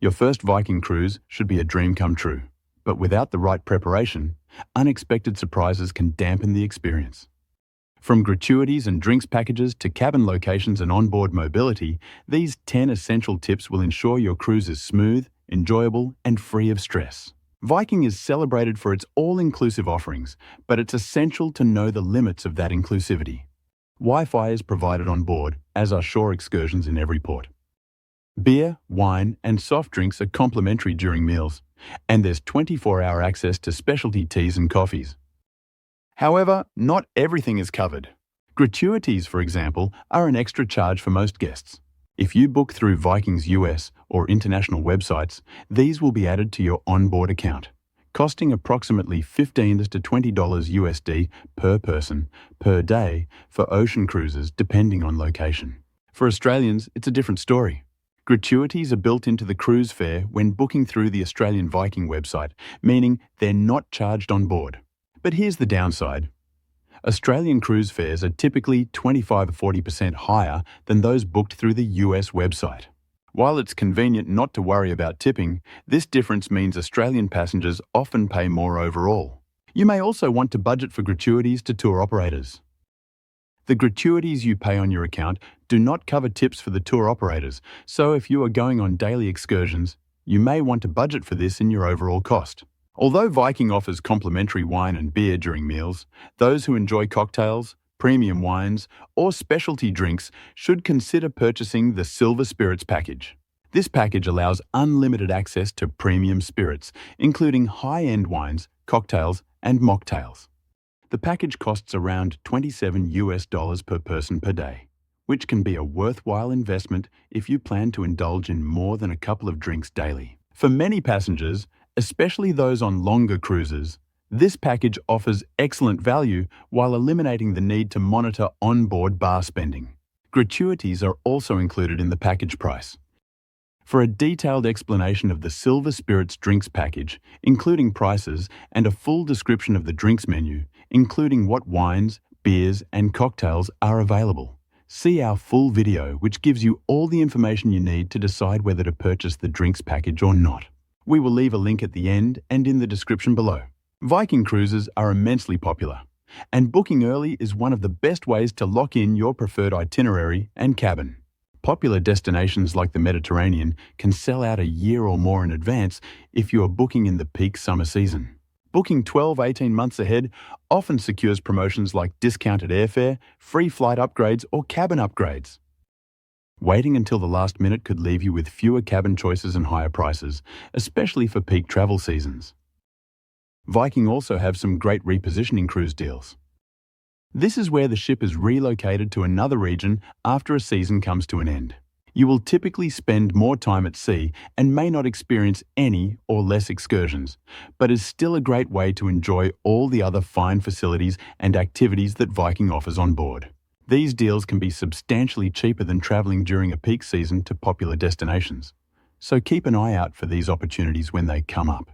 Your first Viking cruise should be a dream come true, but without the right preparation, unexpected surprises can dampen the experience. From gratuities and drinks packages to cabin locations and onboard mobility, these 10 essential tips will ensure your cruise is smooth, enjoyable, and free of stress. Viking is celebrated for its all-inclusive offerings, but it's essential to know the limits of that inclusivity. Wi-Fi is provided on board, as are shore excursions in every port. Beer, wine, and soft drinks are complimentary during meals, and there's 24-hour access to specialty teas and coffees. However, not everything is covered. Gratuities, for example, are an extra charge for most guests. If you book through Viking's US or international websites, these will be added to your onboard account, costing approximately $15 to $20 USD per person per day for ocean cruises depending on location. For Australians, it's a different story. Gratuities are built into the cruise fare when booking through the Australian Viking website, meaning they're not charged on board. But here's the downside. Australian cruise fares are typically 25 or 40% higher than those booked through the US website. While it's convenient not to worry about tipping, this difference means Australian passengers often pay more overall. You may also want to budget for gratuities to tour operators. The gratuities you pay on your account do not cover tips for the tour operators, so if you are going on daily excursions, you may want to budget for this in your overall cost. Although Viking offers complimentary wine and beer during meals, those who enjoy cocktails, premium wines, or specialty drinks should consider purchasing the Silver Spirits package. This package allows unlimited access to premium spirits, including high-end wines, cocktails, and mocktails. The package costs around $27 per person per day, which can be a worthwhile investment if you plan to indulge in more than a couple of drinks daily. For many passengers, especially those on longer cruises, this package offers excellent value while eliminating the need to monitor onboard bar spending. Gratuities are also included in the package price. For a detailed explanation of the Silver Spirits drinks package, including prices and a full description of the drinks menu, including what wines, beers, and cocktails are available, see our full video which gives you all the information you need to decide whether to purchase the drinks package or not. We will leave a link at the end and in the description below. Viking cruises are immensely popular, and booking early is one of the best ways to lock in your preferred itinerary and cabin. Popular destinations like the Mediterranean can sell out a year or more in advance if you are booking in the peak summer season. Booking 12-18 months ahead often secures promotions like discounted airfare, free flight upgrades, or cabin upgrades. Waiting until the last minute could leave you with fewer cabin choices and higher prices, especially for peak travel seasons. Viking also have some great repositioning cruise deals. This is where the ship is relocated to another region after a season comes to an end. You will typically spend more time at sea and may not experience any or less excursions, but is still a great way to enjoy all the other fine facilities and activities that Viking offers on board. These deals can be substantially cheaper than traveling during a peak season to popular destinations, so keep an eye out for these opportunities when they come up,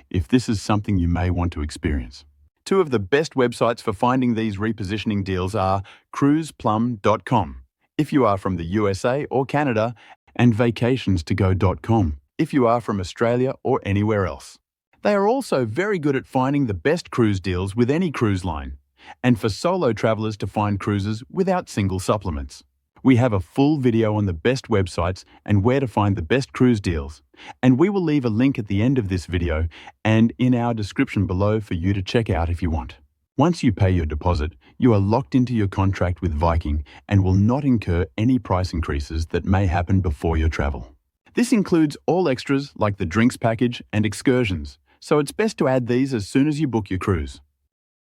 if this is something you may want to experience. Two of the best websites for finding these repositioning deals are cruiseplum.com if you are from the USA or Canada, and vacationstogo.com if you are from Australia or anywhere else. They are also very good at finding the best cruise deals with any cruise line, and for solo travelers to find cruises without single supplements. We have a full video on the best websites and where to find the best cruise deals, and we will leave a link at the end of this video and in our description below for you to check out if you want. Once you pay your deposit, you are locked into your contract with Viking and will not incur any price increases that may happen before your travel. This includes all extras like the drinks package and excursions, so it's best to add these as soon as you book your cruise.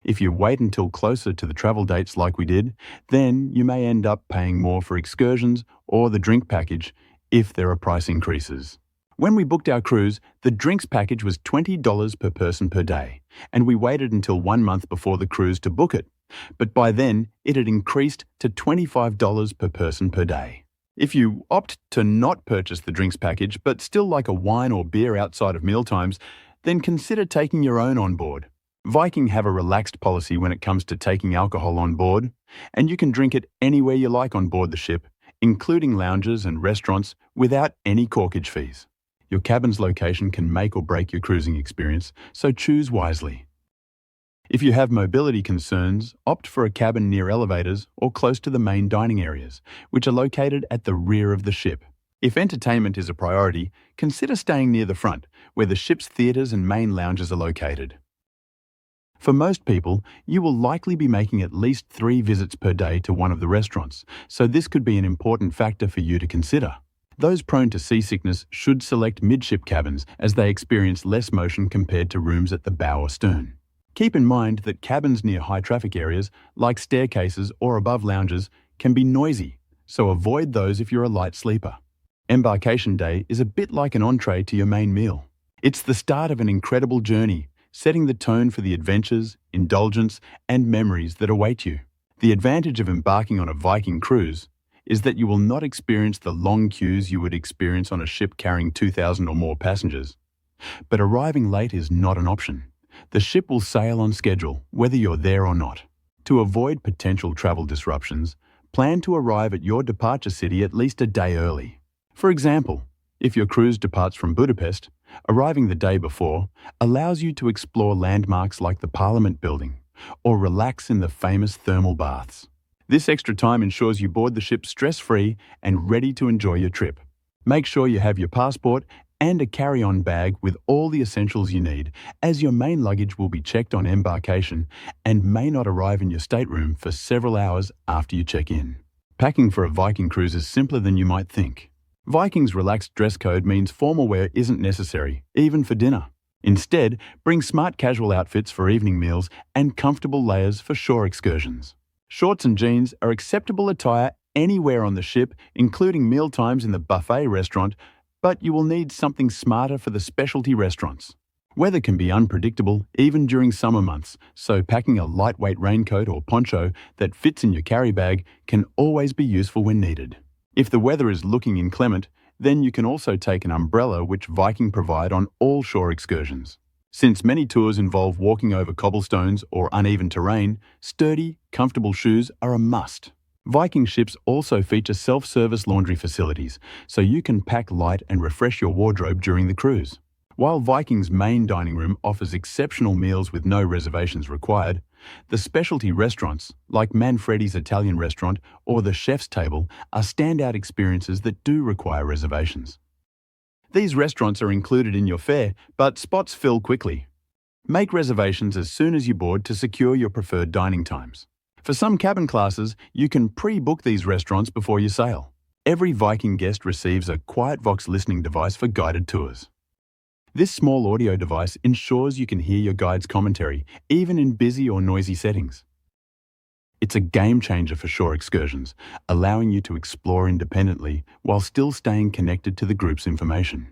If you wait until closer to the travel dates like we did, then you may end up paying more for excursions or the drink package if there are price increases. When we booked our cruise, the drinks package was $20 per person per day, and we waited until 1 month before the cruise to book it. But by then, it had increased to $25 per person per day. If you opt to not purchase the drinks package but still like a wine or beer outside of mealtimes, then consider taking your own on board. Viking have a relaxed policy when it comes to taking alcohol on board, and you can drink it anywhere you like on board the ship, including lounges and restaurants, without any corkage fees. Your cabin's location can make or break your cruising experience, so choose wisely. If you have mobility concerns, opt for a cabin near elevators or close to the main dining areas, which are located at the rear of the ship. If entertainment is a priority, consider staying near the front, where the ship's theatres and main lounges are located. For most people, you will likely be making at least 3 visits per day to one of the restaurants, so this could be an important factor for you to consider. Those prone to seasickness should select midship cabins as they experience less motion compared to rooms at the bow or stern. Keep in mind that cabins near high traffic areas, like staircases or above lounges, can be noisy, so avoid those if you're a light sleeper. Embarkation day is a bit like an entree to your main meal. It's the start of an incredible journey, setting the tone for the adventures, indulgence, and memories that await you. The advantage of embarking on a Viking cruise is that you will not experience the long queues you would experience on a ship carrying 2,000 or more passengers. But arriving late is not an option. The ship will sail on schedule, whether you're there or not. To avoid potential travel disruptions, plan to arrive at your departure city at least a day early. For example, if your cruise departs from Budapest, arriving the day before allows you to explore landmarks like the Parliament building or relax in the famous thermal baths. This extra time ensures you board the ship stress-free and ready to enjoy your trip. Make sure you have your passport and a carry-on bag with all the essentials you need, as your main luggage will be checked on embarkation and may not arrive in your stateroom for several hours after you check in. Packing for a Viking cruise is simpler than you might think. Viking's relaxed dress code means formal wear isn't necessary, even for dinner. Instead, bring smart casual outfits for evening meals and comfortable layers for shore excursions. Shorts and jeans are acceptable attire anywhere on the ship, including mealtimes in the buffet restaurant, but you will need something smarter for the specialty restaurants. Weather can be unpredictable even during summer months, so packing a lightweight raincoat or poncho that fits in your carry bag can always be useful when needed. If the weather is looking inclement, then you can also take an umbrella, which Viking provide on all shore excursions. Since many tours involve walking over cobblestones or uneven terrain, sturdy, comfortable shoes are a must. Viking ships also feature self-service laundry facilities, so you can pack light and refresh your wardrobe during the cruise. While Viking's main dining room offers exceptional meals with no reservations required, the specialty restaurants, like Manfredi's Italian restaurant or the Chef's Table, are standout experiences that do require reservations. These restaurants are included in your fare, but spots fill quickly. Make reservations as soon as you board to secure your preferred dining times. For some cabin classes, you can pre-book these restaurants before you sail. Every Viking guest receives a QuietVox listening device for guided tours. This small audio device ensures you can hear your guide's commentary, even in busy or noisy settings. It's a game changer for shore excursions, allowing you to explore independently while still staying connected to the group's information.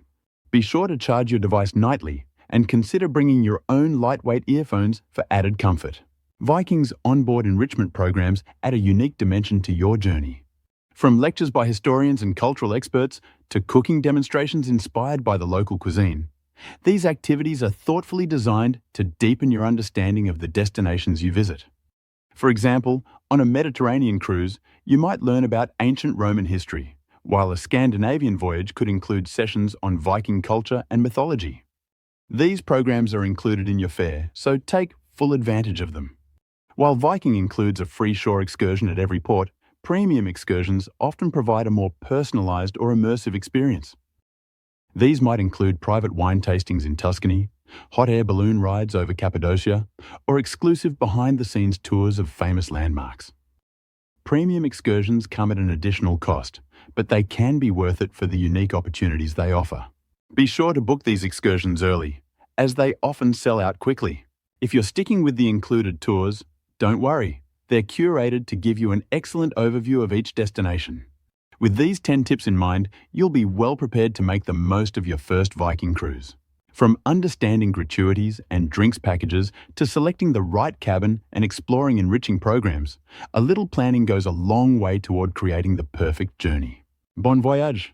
Be sure to charge your device nightly and consider bringing your own lightweight earphones for added comfort. Viking's onboard enrichment programs add a unique dimension to your journey. From lectures by historians and cultural experts to cooking demonstrations inspired by the local cuisine, these activities are thoughtfully designed to deepen your understanding of the destinations you visit. For example, on a Mediterranean cruise, you might learn about ancient Roman history, while a Scandinavian voyage could include sessions on Viking culture and mythology. These programs are included in your fare, so take full advantage of them. While Viking includes a free shore excursion at every port, premium excursions often provide a more personalized or immersive experience. These might include private wine tastings in Tuscany, hot air balloon rides over Cappadocia, or exclusive behind-the-scenes tours of famous landmarks. Premium excursions come at an additional cost, but they can be worth it for the unique opportunities they offer. Be sure to book these excursions early, as they often sell out quickly. If you're sticking with the included tours, don't worry, they're curated to give you an excellent overview of each destination. With these 10 tips in mind, you'll be well prepared to make the most of your first Viking cruise. From understanding gratuities and drinks packages to selecting the right cabin and exploring enriching programs, a little planning goes a long way toward creating the perfect journey. Bon voyage!